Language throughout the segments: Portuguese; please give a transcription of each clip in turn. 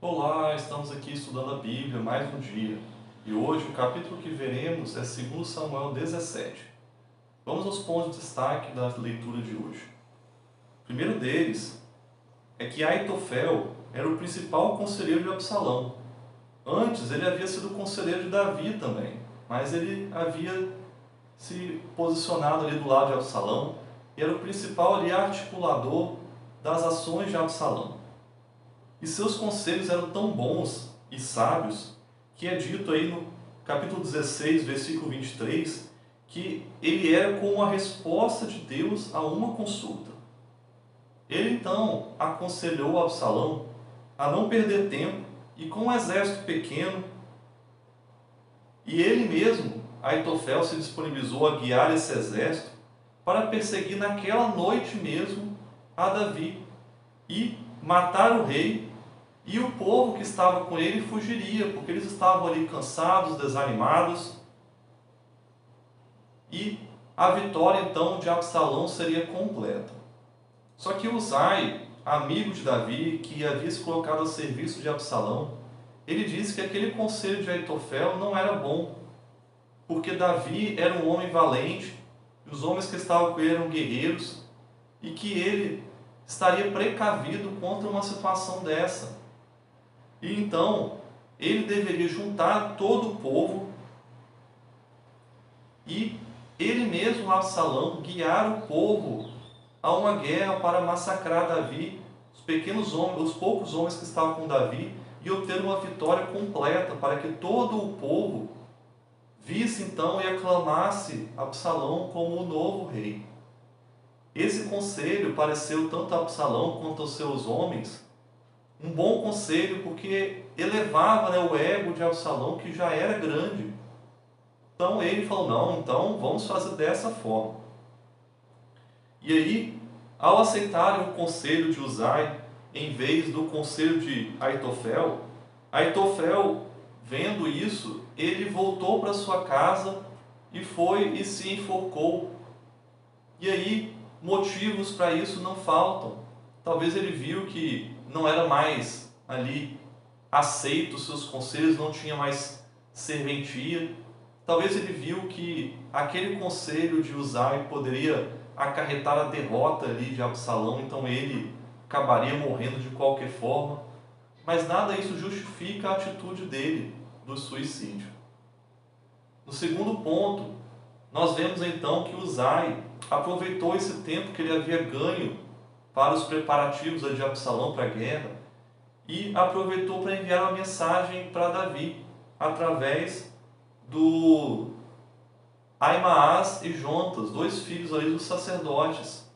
Olá, estamos aqui estudando a Bíblia mais um dia. E hoje o capítulo que veremos é 2 Samuel 17. Vamos aos pontos de destaque da leitura de hoje. O primeiro deles é que Aitofel era o principal conselheiro de Absalão. Antes ele havia sido conselheiro de Davi também, mas ele havia se posicionado ali do lado de Absalão e era o principal ali articulador das ações de Absalão. E seus conselhos eram tão bons e sábios que é dito aí no capítulo 16, versículo 23, que ele era como a resposta de Deus a uma consulta. Ele então aconselhou Absalão a não perder tempo e com um exército pequeno, e ele mesmo, Aitofel, se disponibilizou a guiar esse exército para perseguir naquela noite mesmo a Davi e matar o rei. E o povo que estava com ele fugiria, porque eles estavam ali cansados, desanimados. E a vitória então de Absalão seria completa. Só que Uzai, amigo de Davi, que havia se colocado a serviço de Absalão, ele disse que aquele conselho de Aitofel não era bom, porque Davi era um homem valente, e os homens que estavam com ele eram guerreiros, e que ele estaria precavido contra uma situação dessa. E então, ele deveria juntar todo o povo e ele mesmo, Absalão, guiar o povo a uma guerra para massacrar Davi, os pequenos homens, os poucos homens que estavam com Davi, e obter uma vitória completa, para que todo o povo visse então e aclamasse Absalão como o novo rei. Esse conselho pareceu tanto a Absalão quanto aos seus homens um bom conselho, porque elevava o ego de Absalão, que já era grande. Então ele falou, não, então vamos fazer dessa forma. E aí, ao aceitarem o conselho de Uzai, em vez do conselho de Aitofel, Aitofel, vendo isso, ele voltou para sua casa e foi e se enforcou. E aí, motivos para isso não faltam. Talvez ele viu que não era mais ali aceito os seus conselhos, não tinha mais serventia. Talvez ele viu que aquele conselho de Uzai poderia acarretar a derrota ali de Absalão, então ele acabaria morrendo de qualquer forma. Mas nada isso justifica a atitude dele do suicídio. No segundo ponto, nós vemos então que Uzai aproveitou esse tempo que ele havia ganho para os preparativos de Absalão para a guerra e aproveitou para enviar uma mensagem para Davi através do Aimaas e Jontas, dois filhos ali dos sacerdotes.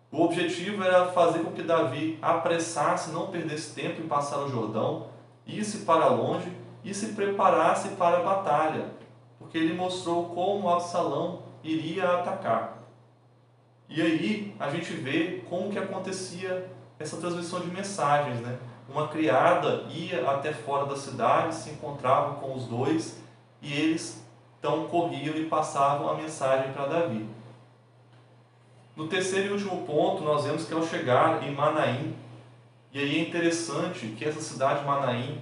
O objetivo era fazer com que Davi apressasse, não perdesse tempo em passar o Jordão, isse para longe e se preparasse para a batalha, porque ele mostrou como Absalão iria atacar. E aí a gente vê como que acontecia essa transmissão de mensagens, né? Uma criada ia até fora da cidade, se encontrava com os dois e eles então corriam e passavam a mensagem para Davi. No terceiro e último ponto, nós vemos que ao chegar em Manaim, e aí é interessante que essa cidade de Manaim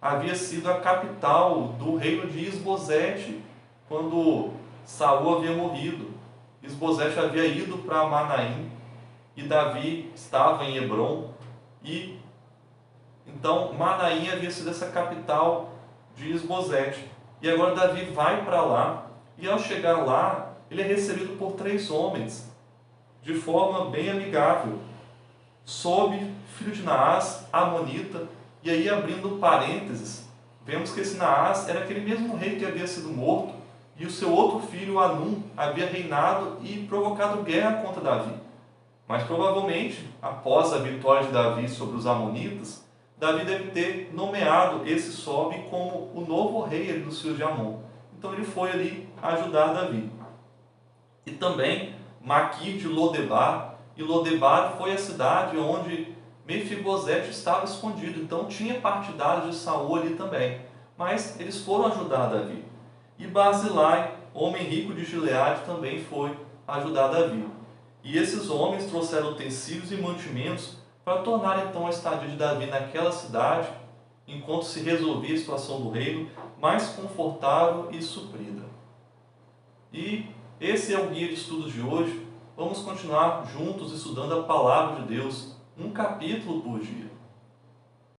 havia sido a capital do reino de Isbosete, quando Saul havia morrido. Isbosete havia ido para Manaim e Davi estava em Hebrom, e então Manaim havia sido essa capital de Isbosete. E agora Davi vai para lá, e ao chegar lá, ele é recebido por 3 homens, de forma bem amigável. Sob, filho de Naás, amonita, e aí abrindo parênteses, vemos que esse Naás era aquele mesmo rei que havia sido morto, e o seu outro filho, Anum, havia reinado e provocado guerra contra Davi. Mas provavelmente, após a vitória de Davi sobre os amonitas, Davi deve ter nomeado esse Sobe como o novo rei dos filhos de Amon. Então ele foi ali ajudar Davi. E também Maquir de Lodebar, e Lodebar foi a cidade onde Mefibosete estava escondido. Então tinha partidários de Saul ali também. Mas eles foram ajudar Davi. E Barzilai, homem rico de Gileade, também foi ajudar Davi. E esses homens trouxeram utensílios e mantimentos para tornar então a estadia de Davi naquela cidade, enquanto se resolvia a situação do reino, mais confortável e suprida. E esse é o guia de estudos de hoje. Vamos continuar juntos estudando a palavra de Deus, um capítulo por dia.